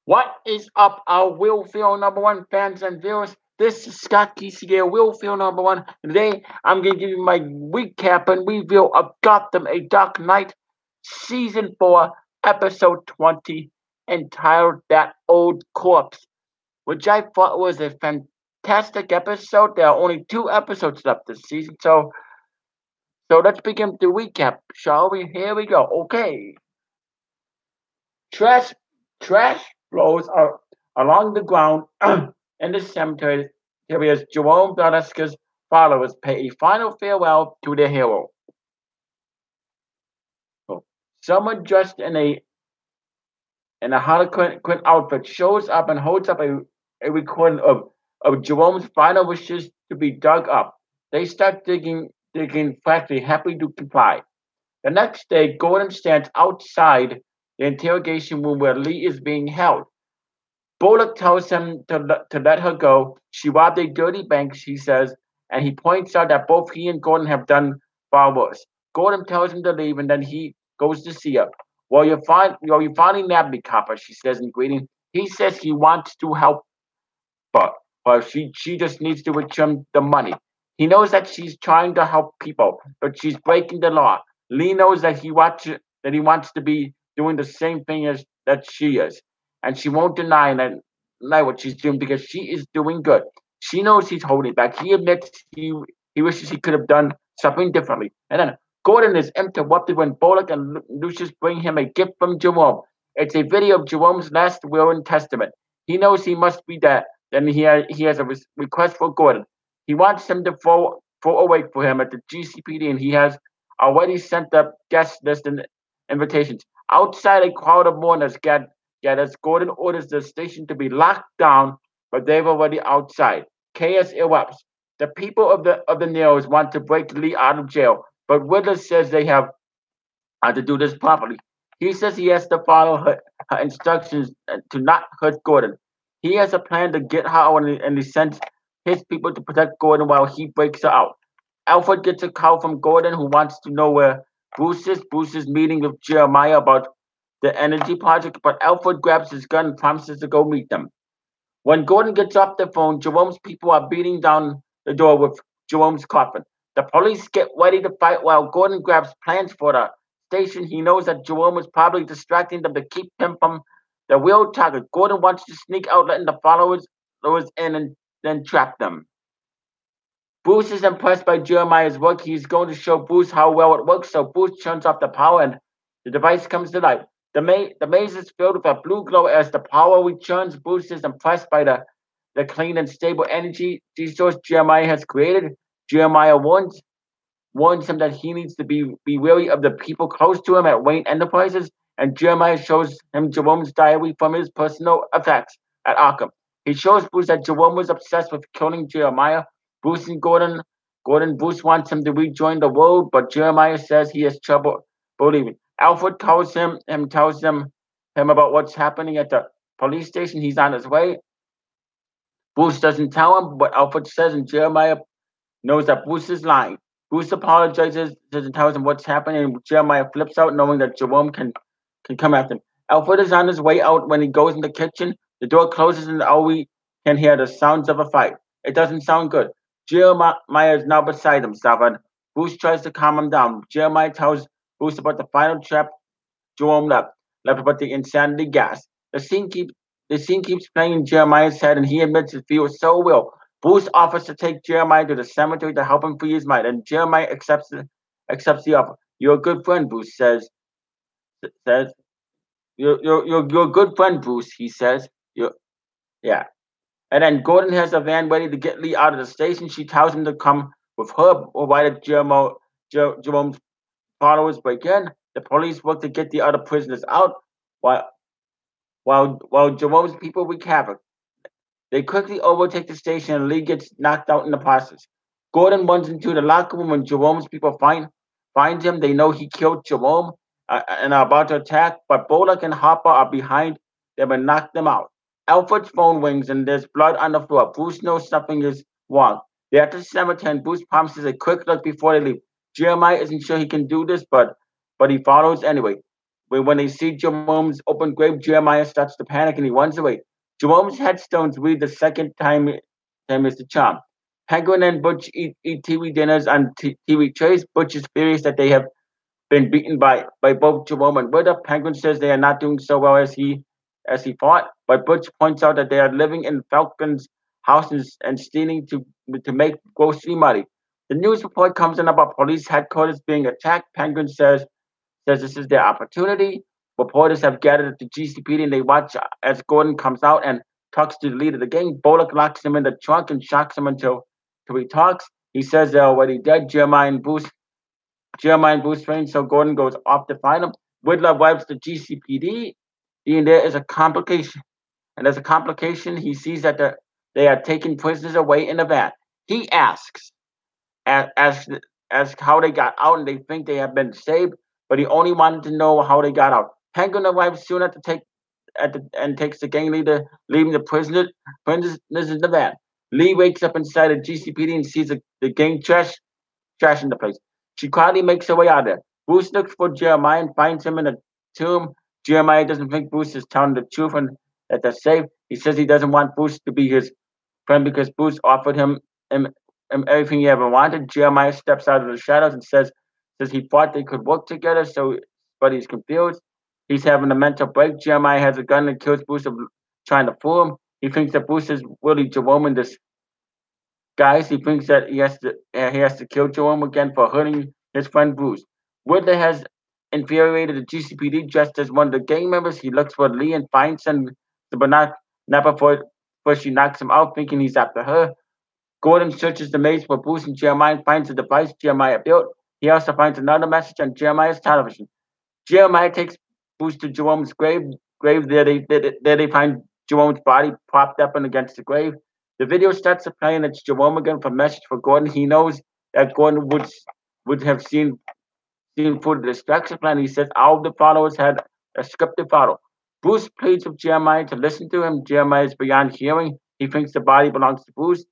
What is up, our Will Feel number one fans and viewers? This is Scott Kisier, Will Feel number one. Today, I'm going to give you my recap and review of Gotham, A Dark Knight, Season 4, Episode 20, entitled That Old Corpse, which I thought was a fantastic episode. There are only two episodes left this season, so let's begin the recap, shall we? Here we go. Okay. Trash trash flows are along the ground in the cemetery as Jerome Valeska's followers pay a final farewell to their hero. So, someone dressed in a Harlequin outfit shows up and holds up a recording of Jerome's final wishes to be dug up. They start digging frantically, happy to comply. The next day, Gordon stands outside the interrogation room where Lee is being held. Bullock tells him to let her go. She robbed a dirty bank, she says, and he points out that both he and Gordon have done far worse. Gordon tells him to leave, and then he goes to see her. You finally nabbed me, copper, she says in greeting. He says he wants to help, but she just needs to return the money. He knows that she's trying to help people, but she's breaking the law. Lee knows that he wants to be doing the same thing as that she is, and she won't deny what she's doing because she is doing good. She knows he's holding back. He admits he wishes he could have done something differently. And then Gordon is interrupted when Bullock and Lucius bring him a gift from Jerome. It's a video of Jerome's last will and testament. He knows he must be dead. Then he has a request for Gordon. He wants him to throw away for him at the GCPD, and he has already sent up guest list and invitations. Outside, a crowd of mourners gathers. Gordon orders the station to be locked down, but they're already outside. Chaos erupts. The people of the Narrows want to break Lee out of jail, but Riddler says they have to do this properly. He says he has to follow her instructions to not hurt Gordon. He has a plan to get her out, and he sends his people to protect Gordon while he breaks her out. Alfred gets a call from Gordon who wants to know where Bruce is. Bruce is meeting with Jeremiah about the energy project, but Alfred grabs his gun and promises to go meet them. When Gordon gets off the phone, Jerome's people are beating down the door with Jerome's coffin. The police get ready to fight while Gordon grabs plans for the station. He knows that Jerome is probably distracting them to keep him from the real target. Gordon wants to sneak out, letting the followers in and then trap them. Bruce is impressed by Jeremiah's work. He's going to show Bruce how well it works, so Bruce turns off the power and the device comes to life. The maze is filled with a blue glow as the power returns. Bruce is impressed by the clean and stable energy source Jeremiah has created. Jeremiah warns him that he needs to be wary of the people close to him at Wayne Enterprises, and Jeremiah shows him Jerome's diary from his personal effects at Arkham. He shows Bruce that Jerome was obsessed with killing Jeremiah. Bruce and Bruce wants him to rejoin the world, but Jeremiah says he has trouble believing. Alfred calls him and tells him about what's happening at the police station. He's on his way. Bruce doesn't tell him what Alfred says, and Jeremiah knows that Bruce is lying. Bruce apologizes and tells him what's happening, and Jeremiah flips out, knowing that Jerome can come after him. Alfred is on his way out when he goes in the kitchen. The door closes, and all we can hear the sounds of a fight. It doesn't sound good. Jeremiah is now beside himself, and Bruce tries to calm him down. Jeremiah tells Bruce about the final trap Jerome left about the insanity gas. The scene keeps playing in Jeremiah's head, and he admits it feels so real. Bruce offers to take Jeremiah to the cemetery to help him free his mind, and Jeremiah accepts the offer. You're a good friend, Bruce says. You're a good friend, Bruce, he says. Yeah. And then Gordon has a van ready to get Lee out of the station. She tells him to come with her, or why did Jerome's followers break in. The police work to get the other prisoners out, while while Jerome's people wreak havoc. They quickly overtake the station, and Lee gets knocked out in the process. Gordon runs into the locker room when Jerome's people find him. They know he killed Jerome and are about to attack, but Bullock and Harper are behind them and knock them out. Alfred's phone rings and there's blood on the floor. Bruce knows something is wrong. They're at the cemetery, and Bruce promises a quick look before they leave. Jeremiah isn't sure he can do this, but he follows anyway. when they see Jerome's open grave, Jeremiah starts to panic and he runs away. Jerome's headstones read the second time is the charm. Penguin and Butch eat TV dinners on TV trays. Butch is furious that they have been beaten by both Jerome and Witter. Penguin says they are not doing so well as he thought, but Butch points out that they are living in Falcon's house and stealing to make grocery money. The news report comes in about police headquarters being attacked. Penguin says this is their opportunity. Reporters have gathered at the GCPD and they watch as Gordon comes out and talks to the leader of the gang. Bullock locks him in the trunk and shocks him until he talks. He says they're already dead. Jeremiah and Bruce Wayne, so Gordon goes off to find him. Whitler wipes the GCPD, and there is a complication. And there's a complication. He sees that they are taking prisoners away in a van. He asks how they got out, and they think they have been saved, but he only wanted to know how they got out. Penguin arrives soon and takes the gang leader, leaving the prisoners in the van. Lee wakes up inside the GCPD and sees the gang trash in the place. She quietly makes her way out of there. Bruce looks for Jeremiah and finds him in a tomb. Jeremiah doesn't think Bruce is telling the truth and that they're safe. He says he doesn't want Bruce to be his friend because Bruce offered him everything he ever wanted. Jeremiah steps out of the shadows and says he thought they could work together, but he's confused. He's having a mental break. Jeremiah has a gun and kills Bruce of trying to fool him. He thinks that Bruce is really Jerome in this guys. He thinks that he has to kill Jerome again for hurting his friend Bruce. Woodley has infuriated the GCPD just as one of the gang members. He looks for Lee and finds him, but not before she knocks him out, thinking he's after her. Gordon searches the maze for Bruce and Jeremiah and finds the device Jeremiah built. He also finds another message on Jeremiah's television. Jeremiah takes Bruce to Jerome's grave. There they find Jerome's body propped up and against the grave. The video starts to play and it's Jerome again for a message for Gordon. He knows that Gordon would have seen through the distraction plan. He says all of the followers had a scripted photo. Bruce pleads with Jeremiah to listen to him. Jeremiah is beyond hearing. He thinks the body belongs to Bruce.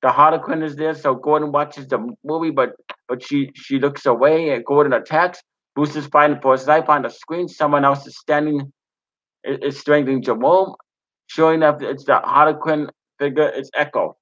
The Harlequin is there, so Gordon watches the movie, but she looks away and Gordon attacks. Bruce is fighting for his life on the screen. Someone else is strengthening Jerome. Showing up, it's the Harlequin figure. It's Echo.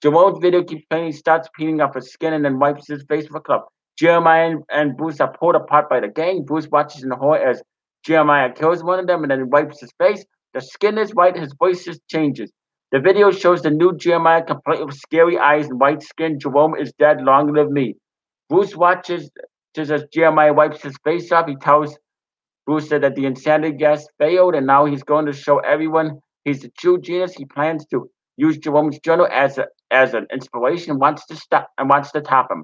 Jerome's video keeps playing. He starts peeling off his skin and then wipes his face with a cloth. Jeremiah and Bruce are pulled apart by the gang. Bruce watches in horror as Jeremiah kills one of them and then wipes his face. The skin is white. His voice just changes. The video shows the new Jeremiah complete with scary eyes and white skin. Jerome is dead. Long live me. Bruce watches just as Jeremiah wipes his face off. He tells Bruce said that the insanity gas failed, and now he's going to show everyone he's a true genius. He plans to use Jerome's journal as an inspiration. Wants to top him.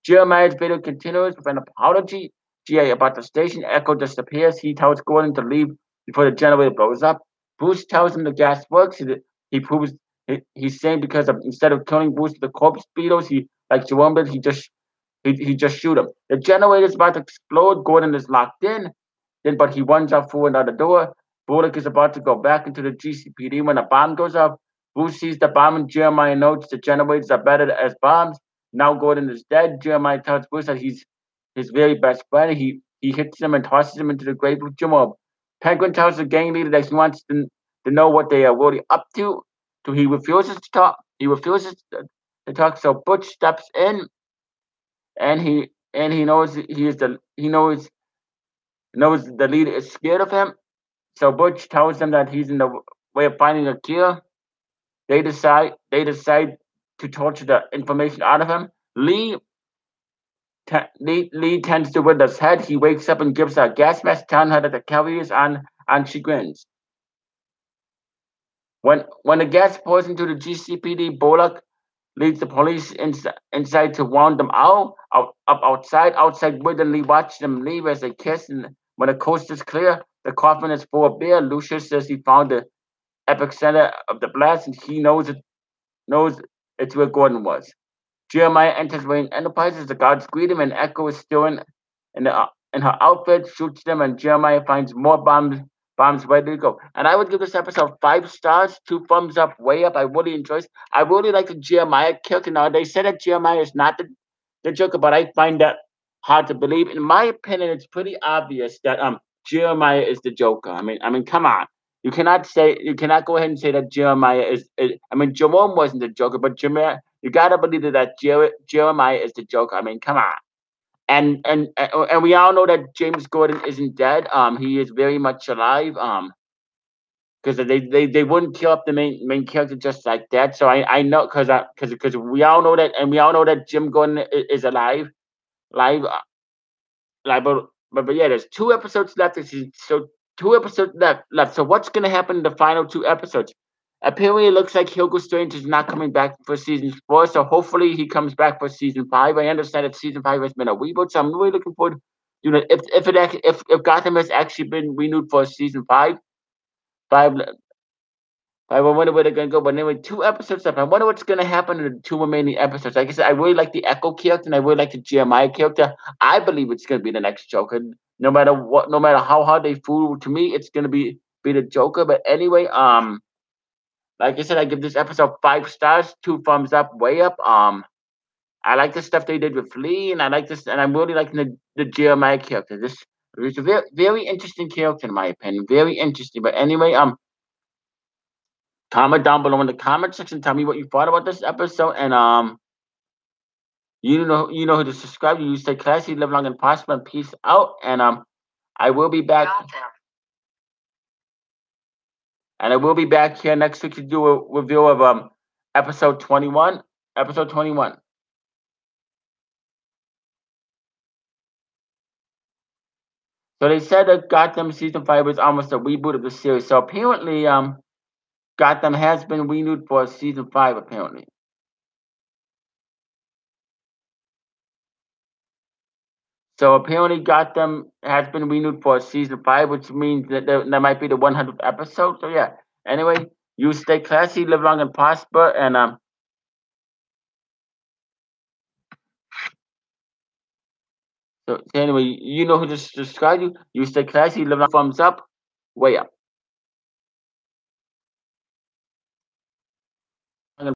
Jeremiah's video continues with an apology. About the station. Echo disappears. He tells Gordon to leave before the generator blows up. Bruce tells him the gas works. He proves he's saying because instead of killing Bruce with the corpse beetles, he like Jerome did, he just shoot him. The generator is about to explode. Gordon is locked in. But he runs out through another door. Bullock is about to go back into the GCPD when a bomb goes off. Bruce sees the bomb and Jeremiah notes the generators are better as bombs. Now Gordon is dead. Jeremiah tells Bruce that he's his very best friend. He hits him and tosses him into the grave with Jerome. Penguin tells the gang leader that he wants to know what they are really up to. So he refuses to talk. He refuses to talk. So Butch steps in, and he knows he knows the leader is scared of him. So Butch tells them that he's in the way of finding a cure. They decide to torture the information out of him. Lee tends to Widows' head. He wakes up and gives her a gas mask, telling her that the cavalry is on, and she grins. When the gas pours into the GCPD, Bullock leads the police inside to warn them up outside. Outside, Wood and Lee watch them leave as they kiss. And when the coast is clear, the coffin is full of beer. Lucius says he found the epicenter of the blast, and he knows it's where Gordon was. Jeremiah enters Wayne Enterprises. The guards greet him, and Echo is still in her outfit, shoots them, and Jeremiah finds more bombs ready to go. And I would give this episode 5 stars, 2 thumbs up, way up. I really enjoyed it. I really like the Jeremiah character. Now they said that Jeremiah is not the Joker, but I find that hard to believe. In my opinion, it's pretty obvious that Jeremiah is the Joker. I mean, come on. You cannot go ahead and say that Jeremiah is. I mean, Jerome wasn't the Joker, but Jeremiah, you gotta believe that Jeremiah is the Joker. I mean, come on. And we all know that James Gordon isn't dead. He is very much alive. Because they wouldn't kill up the main character just like that. So I know because we all know that, and we all know that Jim Gordon is alive, live, but yeah, there's 2 episodes left. So 2 episodes left. So what's gonna happen in the final 2 episodes? Apparently, it looks like Hugo Strange is not coming back for season 4. So hopefully he comes back for season 5. I understand that season 5 has been a reboot, so I'm really looking forward. If Gotham has actually been renewed for season 5, five I wonder where they're gonna go. But anyway, 2 episodes left. I wonder what's gonna happen in the 2 remaining episodes. Like I said, I really like the Echo character and I really like the Jeremiah character. I believe it's gonna be the next Joker. No matter what, no matter how hard they fool to me, it's gonna be the Joker. But anyway, like I said, I give this episode 5 stars, 2 thumbs up, way up. I like the stuff they did with Lee, and I like this, and I'm really liking the Jeremiah character. This is a very interesting character in my opinion. Very interesting. But anyway, comment down below in the comment section. Tell me what you thought about this episode, and you know who to subscribe. You stay classy, live long and prosper, and peace out. And I will be back, and I will be back here next week to do a review of episode 21. Episode 21. So they said that Gotham season 5 was almost a reboot of the series. So apparently, Gotham has been renewed for season 5. Apparently. So apparently, Gotham has been renewed for season 5, which means that that might be the 100th episode. So yeah. Anyway, you stay classy, live long and prosper, and so anyway, you know who to subscribe. You stay classy, live long, thumbs up, way up.